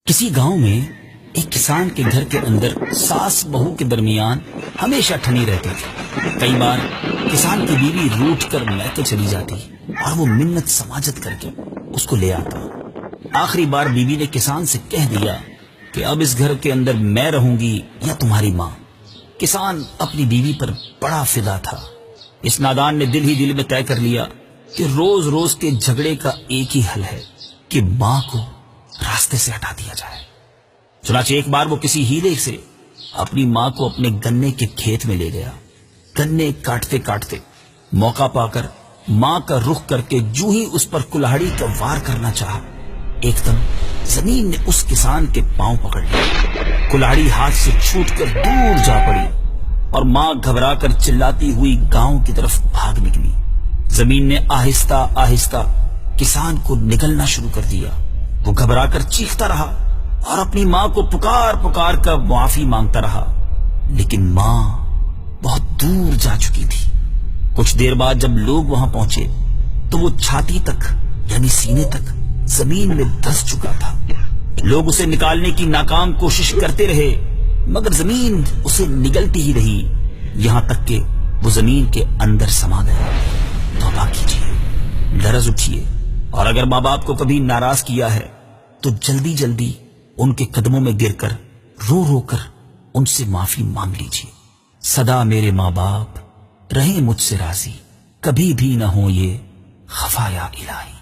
کسی گاؤں میں ایک کسان کے گھر کے اندر ساس بہو کے درمیان ہمیشہ ٹھنی رہتی تھی۔ کئی بار کسان کی بیوی روٹھ کر میکے چلی جاتی اور وہ منت سماجت کر کے اس کو لے آتا۔ آخری بار بیوی نے کسان سے کہہ دیا کہ اب اس گھر کے اندر میں رہوں گی یا تمہاری ماں۔ کسان اپنی بیوی پر بڑا فدا تھا۔ اس نادان نے دل ہی دل میں طے کر لیا کہ روز روز کے جھگڑے کا ایک ہی حل ہے کہ ماں کو راستے سے ہٹا دیا جائے۔ چنانچہ ایک بار وہ کسی ہیلے سے اپنی ماں کو اپنے گنے کے کھیت میں لے گیا۔ گنے کاٹتے کاٹتے موقع پا کر ماں کا رخ کر کے جو ہی اس پر کلہاڑی کا وار کرنا چاہا، ایک دم زمین نے اس کسان کے پاؤں پکڑ لیا۔ کلہاڑی ہاتھ سے چھوٹ کر دور جا پڑی اور ماں گھبرا کر چلاتی ہوئی گاؤں کی طرف بھاگ نکلی۔ زمین نے آہستہ آہستہ کسان کو نگلنا شروع کر دیا۔ وہ گھبرا کر چیختا رہا اور اپنی ماں کو پکار پکار کر معافی مانگتا رہا، لیکن ماں بہت دور جا چکی تھی۔ کچھ دیر بعد جب لوگ وہاں پہنچے تو وہ چھاتی تک یعنی سینے تک زمین میں دھس چکا تھا۔ لوگ اسے نکالنے کی ناکام کوشش کرتے رہے مگر زمین اسے نگلتی ہی رہی، یہاں تک کہ وہ زمین کے اندر سما گیا۔ توبہ کیجیے، لرز اٹھیے، اور اگر ماں باپ کو کبھی ناراض کیا ہے تو جلدی جلدی ان کے قدموں میں گر کر رو رو کر ان سے معافی مانگ لیجیے۔ سدا میرے ماں باپ رہیں مجھ سے راضی، کبھی بھی نہ ہو یہ خفا یا الہی۔